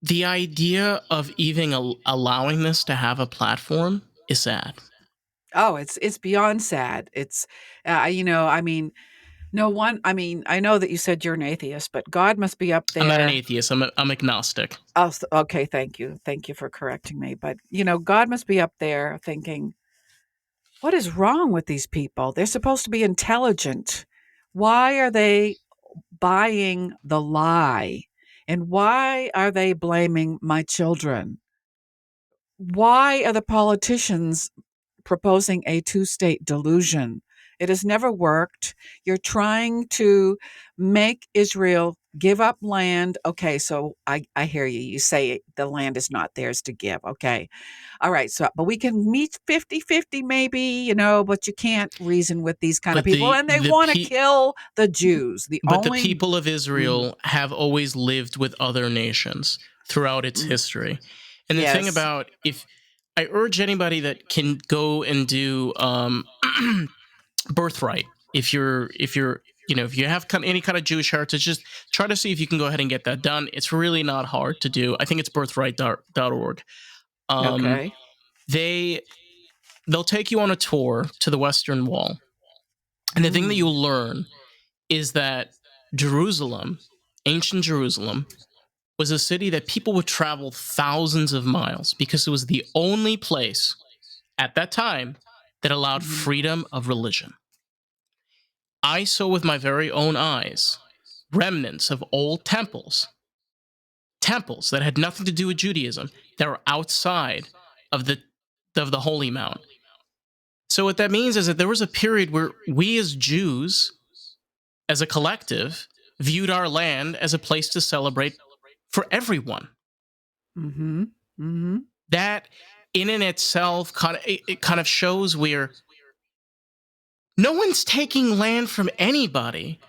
the idea of even allowing this to have a platform is sad. Oh, it's beyond sad. It's I mean, no one, I mean, I know that you said you're an atheist, but God must be up I'm not an there. atheist. I'm agnostic. Oh, okay, thank you. Thank you for correcting me. But, God must be up there thinking, what is wrong with these people? They're supposed to be intelligent. Why are they buying the lie? And why are they blaming my children? Why are the politicians proposing a two-state delusion? It has never worked. You're trying to make Israel give up land. Okay, so I hear you. You say the land is not theirs to give. Okay. All right. So, but we can meet 50-50 maybe, but you can't reason with these kind of But people. And they want to kill the Jews. the people of Israel have always lived with other nations throughout its Mm. history. And the thing Yes. about, if I urge anybody that can go and do birthright, if you're if you have any kind of Jewish heritage, just try to see if you can go ahead and get that done. It's really not hard to do. I think it's birthright.org. Okay. They'll take you on a tour to the Western Wall. And the thing that you'll learn is that Jerusalem, ancient Jerusalem, was a city that people would travel thousands of miles because it was the only place at that time that allowed freedom of religion. I saw with my very own eyes remnants of old temples that had nothing to do with Judaism, that were outside of the Holy Mount. So what that means is that there was a period where we as Jews, as a collective, viewed our land as a place to celebrate for everyone. Mm-hmm. Mm-hmm. That in and itself it kind of shows where no one's taking land from anybody.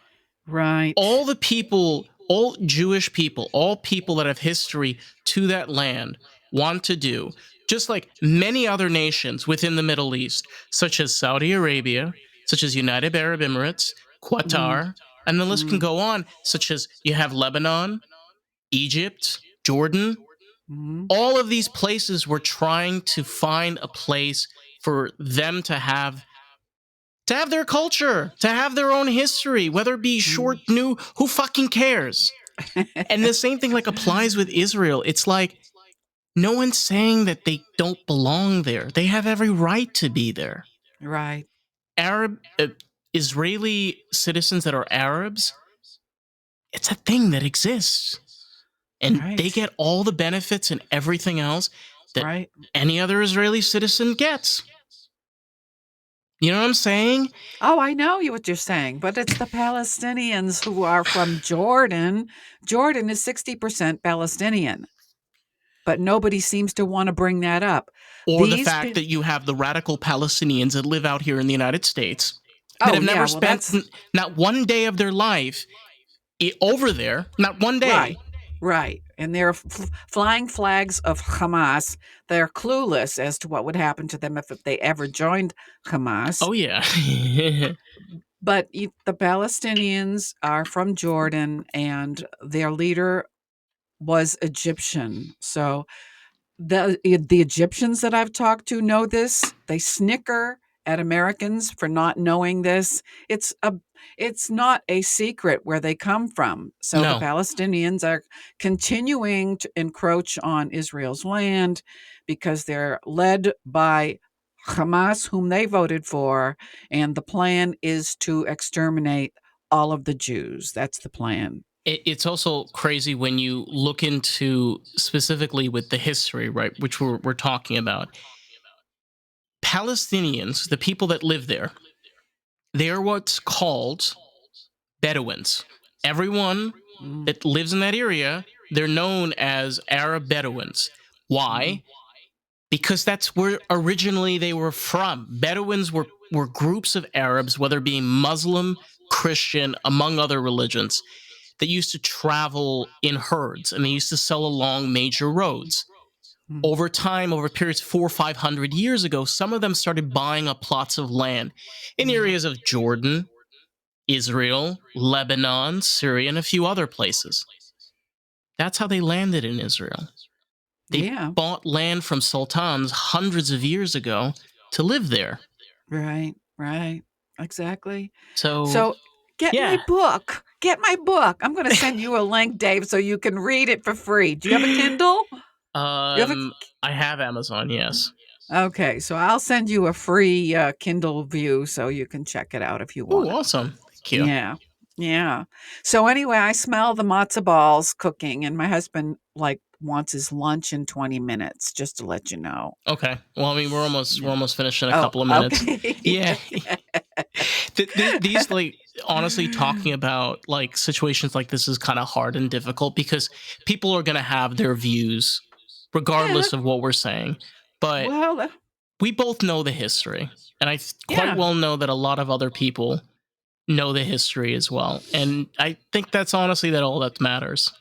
Right. All the people, all Jewish people, all people that have history to that land want to do, just like many other nations within the Middle East, such as Saudi Arabia, such as United Arab Emirates, Qatar, and the list can go on, such as you have Lebanon, Egypt, Jordan. All of these places were trying to find a place for them to have their culture, to have their own history, whether it be short, new, who fucking cares? And the same thing like applies with Israel. It's like no one's saying that they don't belong there. They have every right to be there. Right. Israeli citizens that are Arabs, it's a thing that exists. And they get all the benefits and everything else that any other Israeli citizen gets. You know what I'm saying? Oh, I know what you're saying, but it's the Palestinians who are from Jordan. Jordan is 60% Palestinian, but nobody seems to want to bring that up. Or the fact that you have the radical Palestinians that live out here in the United States that have never spent not one day of their life over there, not one day. Right. And they're flying flags of Hamas. They're clueless as to what would happen to them if they ever joined Hamas. Oh, yeah. But the Palestinians are from Jordan, and their leader was Egyptian. So the Egyptians that I've talked to know this. They snicker at Americans for not knowing this. It's not a secret where they come from. So the Palestinians are continuing to encroach on Israel's land because they're led by Hamas, whom they voted for, and the plan is to exterminate all of the Jews. That's the plan. It's also crazy when you look into specifically with the history, right, which we're talking about. Palestinians, the people that live there, they are what's called Bedouins. Everyone that lives in that area, they're known as Arab Bedouins. Why? Because that's where originally they were from. Bedouins were groups of Arabs, whether being Muslim, Christian, among other religions, that used to travel in herds, and they used to sell along major roads. Over time, over periods 400 or 500 years ago, some of them started buying up plots of land in areas of Jordan, Israel, Lebanon, Syria, and a few other places. That's how they landed in Israel. They bought land from sultans hundreds of years ago to live there. Right. Exactly. So get my book. Get my book. I'm going to send you a link, Dave, so you can read it for free. Do you have a Kindle? I have Amazon, yes. Okay, so I'll send you a free Kindle view so you can check it out if you want. Oh, awesome. Thank you. Yeah. So anyway, I smell the matzo balls cooking, and my husband wants his lunch in 20 minutes, just to let you know. Okay. Well, I mean, we're almost finished in a couple of minutes. Okay. Yeah. These honestly, talking about situations like this is kind of hard and difficult because people are going to have their views regardless of what we're saying. But we both know the history, and I quite well know that a lot of other people know the history as well. And I think that's honestly all that matters.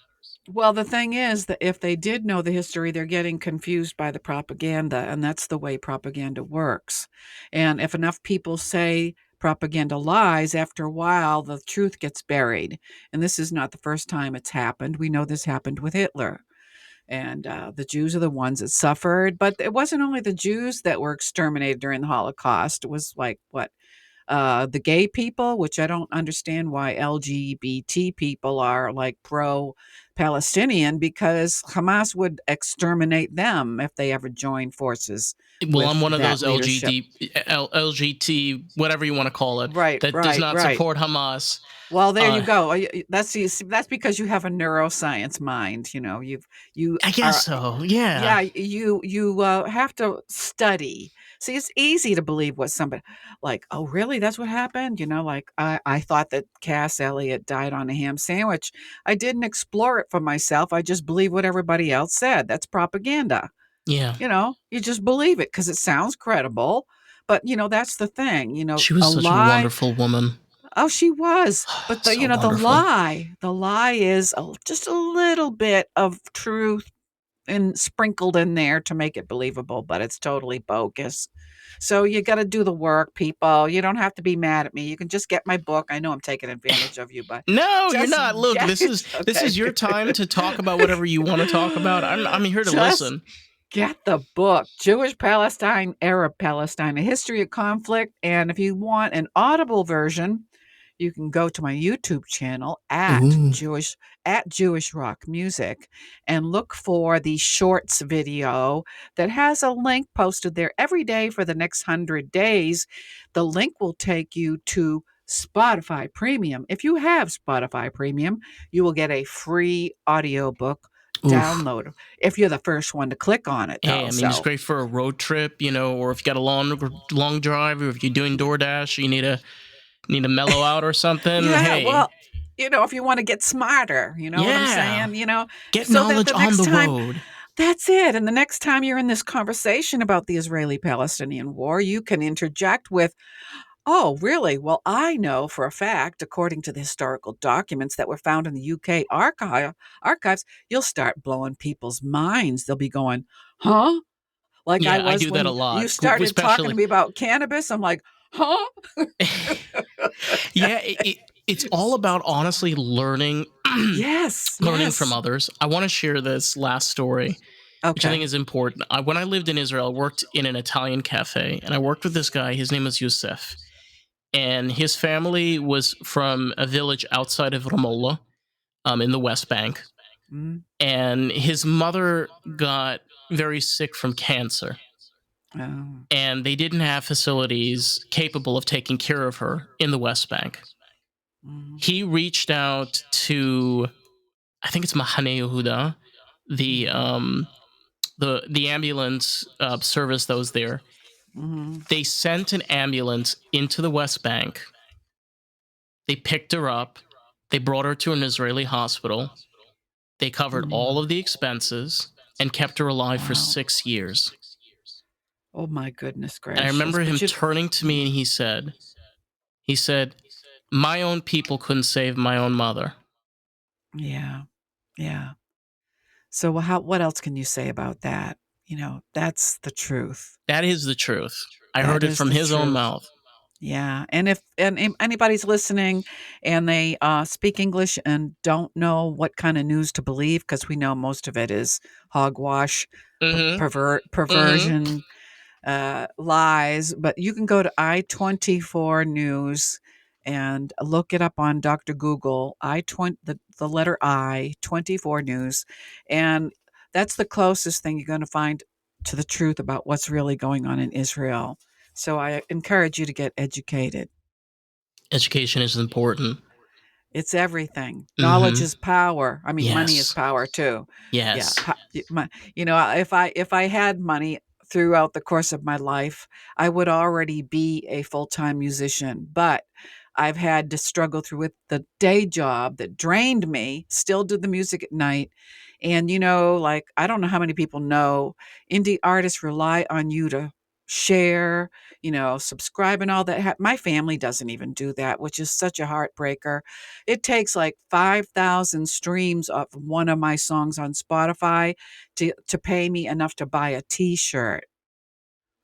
Well, the thing is that if they did know the history, they're getting confused by the propaganda, and that's the way propaganda works. And if enough people say propaganda lies, after a while, the truth gets buried. And this is not the first time it's happened. We know this happened with Hitler. And the Jews are the ones that suffered. But it wasn't only the Jews that were exterminated during the Holocaust. It was like, what? The gay people, which I don't understand why LGBT people are like pro Palestinian, because Hamas would exterminate them if they ever joined forces Well, I'm with one of that those leadership. LGT, whatever you want to call it, Right, that does right, not right. support Hamas. Well, there you Uh, go. That's because you have a neuroscience mind. You I guess are so. Yeah. yeah, you have to study. See, it's easy to believe what somebody like, oh, really? That's what happened? Like I thought that Cass Elliot died on a ham sandwich. I didn't explore it for myself. I just believe what everybody else said. That's propaganda. Yeah. You just believe it because it sounds credible. But that's the thing. She was A such a lie. wonderful woman. Oh, she was. But the So the wonderful. lie is just a little bit of truth and sprinkled in there to make it believable, but it's totally bogus. So you got to do the work, people. You don't have to be mad at me. You can just get my book. I know I'm taking advantage of you, but No, you're just not. Look, get this is it. this Okay. is your time to talk about whatever you want to talk about. I'm here to Just listen. get the book, Jewish Palestine, Arab Palestine, A History of Conflict. And if you want an audible version, you can go to my YouTube channel Ooh. at Jewish Rock Music and look for the shorts video that has a link posted there every day for the next 100 days. The link will take you to Spotify Premium. If you have Spotify Premium, you will get a free audiobook Oof. download if you're the first one to click on it, Hey, though. I mean, it's So great for a road trip, or if you got a long drive, or if you're doing DoorDash, you need to mellow out or something. yeah, Hey, well, if you want to get smarter, you know what I'm yeah, saying? get So that knowledge the on next the time, road. that's it. And the next time you're in this conversation about the Israeli Palestinian war, you can interject with, oh, really? Well, I know for a fact, according to the historical documents that were found in the UK archives, you'll start blowing people's minds. They'll be going, huh? Like I Yeah, I was do that a when you lot, started talking to especially. me about cannabis. I'm like, huh? Yeah, it's all about honestly learning, Yes, learning from yes. others. I want to share this last story, which I think Okay. is important. When I lived in Israel, I worked in an Italian cafe, and I worked with this guy. His name was Youssef, and his family was from a village outside of Ramallah, in the West Bank. Mm. And his mother got very sick from cancer, Oh. and they didn't have facilities capable of taking care of her in the West Bank. Mhm, He reached out to, I think it's Mahane Yehuda, the mhm, um the ambulance service that was there. mhm, They sent an ambulance into the West Bank. They picked her up. They brought her to an Israeli hospital. They covered all mhm. of the expenses and kept her alive for Wow. 6 years. Oh my goodness And I gracious. remember him But you turning to me mm, and he said, my own people couldn't save my own mother. yeah. Yeah. So what else can you say about that? That's the truth. That is the truth. I That heard it is from the his own truth. mouth. Yeah. And if anybody's listening and they speak English and don't know what kind of news to believe, because we know most of it is hogwash, Mm-hmm. Mm-hmm. perversion, lies, but you can go to I-24 News and look it up on Dr. Google, the letter I-24 News, and that's the closest thing you're going to find to the truth about what's really going on in Israel. So I encourage you to get educated. Education is important. It's everything. Knowledge Mm-hmm. is power. I mean, money is Yes. power too. Yeah. Yes. If I had money throughout the course of my life, I would already be a full-time musician. But I've had to struggle through with the day job that drained me, still do the music at night. And, like, I don't know how many people know indie artists rely on you to share, subscribe and all that. My family doesn't even do that, which is such a heartbreaker. It takes like 5,000 streams of one of my songs on Spotify to pay me enough to buy a t-shirt.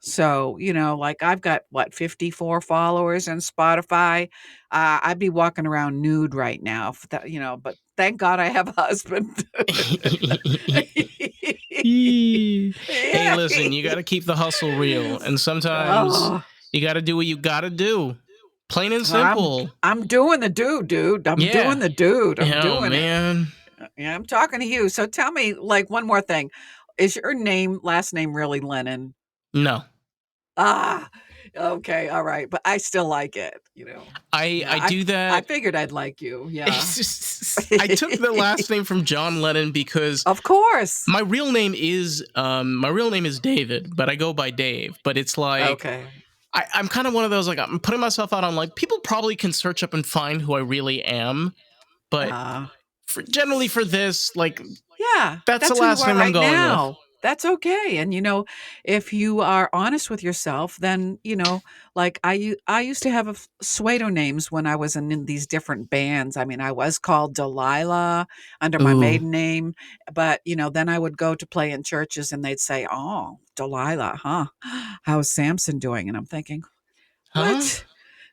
So, like I've got 54 followers on Spotify. I'd be walking around nude right now, if that, but thank God I have a husband. Hey, Yeah. listen, you got to keep the hustle real, and sometimes Oh, you got to do what you got to do. Plain and well, simple. I'm doing the dude. I'm Yeah. doing the dude. I'm Oh doing it. man. Yeah, I'm talking to you. So tell me, like, one more thing. Is your last name really Lennon? No. Ah, okay, all right, but I still like it. I Yeah, I do I that. figured I'd like you. Yeah. I took the last name from John Lennon because Of course. my real name is David, but I go by Dave. But it's like Okay. I'm kind of one of those, like, I'm putting myself out on, like, people probably can search up and find who I really am, but Uh, generally for this, like, yeah, that's the that's who you last are name I'm right going with. now. That's okay. And if you are honest with yourself, then like I used to have pseudo names when I was in these different bands. I mean, I was called Delilah under my Ooh, maiden name, but then I would go to play in churches and they'd say, "Oh, Delilah, huh? How's Samson doing?" And I'm thinking, huh? "What?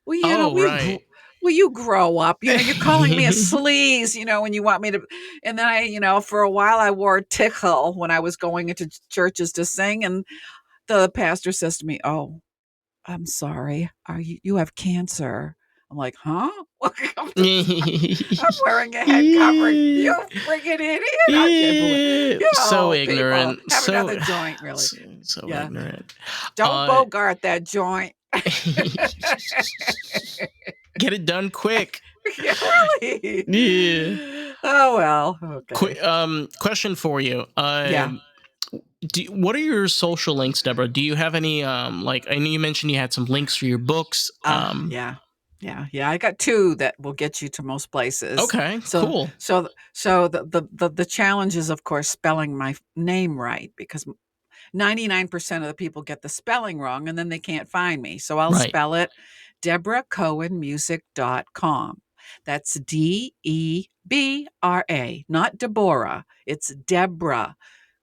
Well, Oh, right. will you grow up? You're calling me a sleaze, when you want me to." And then for a while I wore tickle when I was going into churches to sing. And the pastor says to me, "Oh, I'm sorry. You have cancer?" I'm like, "Huh?" I'm wearing a head covering. You freaking idiot. I can't believe, So people ignorant. have another joint, really. So Yeah. ignorant. Don't Uh, bogart that joint. get it done quick. Yeah, really. Yeah. Oh well. Okay. Question for you. Yeah. What are your social links, Deborah? Do you have any, like, I know you mentioned you had some links for your books. Yeah. Yeah. I got two that will get you to most places. Okay, So, cool. the challenge is, of course, spelling my name right, because 99% of the people get the spelling wrong and then they can't find me. So I'll Right. spell it DebraCohenMusic.com. That's Debra, not Deborah. It's Debra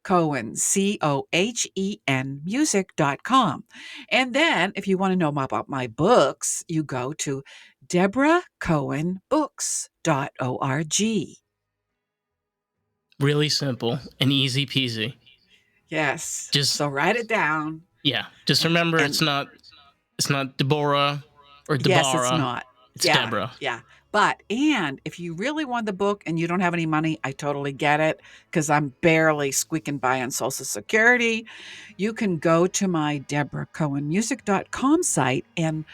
Cohen, Cohen, music.com. And then if you want to know more about my books, you go to DebraCohenBooks.org. Really simple and easy peasy. Yes. Just, So write it down. yeah. Just remember, And it's not Deborah or yes, it's Deborah. not. It's Yeah, Deborah. yeah. And if you really want the book and you don't have any money, I totally get it, because I'm barely squeaking by on Social Security. You can go to my DebraCohenMusic.com site and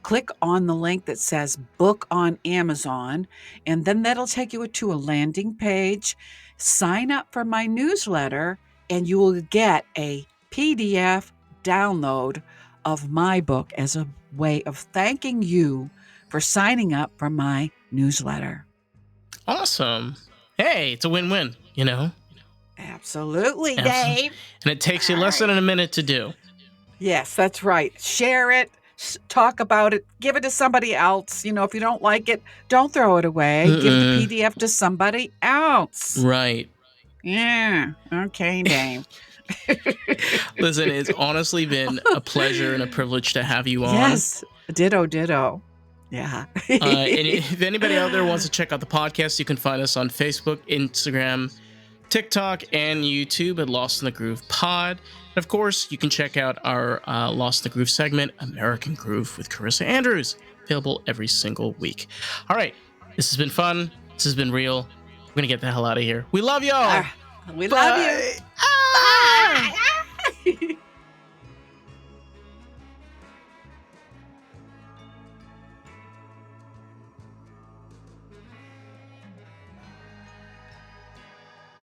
click on the link that says book on Amazon, and then that'll take you to a landing page. Sign up for my newsletter, and you will get a PDF download of my book as a way of thanking you for signing up for my newsletter. Awesome. Hey, it's a win-win, you know? Absolutely, Absolutely. Dave. And it takes you All less than right. a minute to do. Yes, that's right. Share it, talk about it, give it to somebody else. If you don't like it, don't throw it away. Give the Mm-mm. PDF to somebody else. Right. Yeah. Okay, Dave. Listen, it's honestly been a pleasure and a privilege to have you on. Yes. Ditto. Yeah. And if anybody out there wants to check out the podcast, you can find us on Facebook, Instagram, TikTok, and YouTube at Lost in the Groove Pod. And of course, you can check out our Lost in the Groove segment, American Groove with Carissa Andrews, available every single week. All right, this has been fun. This has been real. We're going to get the hell out of here. We love y'all. We love you. Bye. Ah! Bye.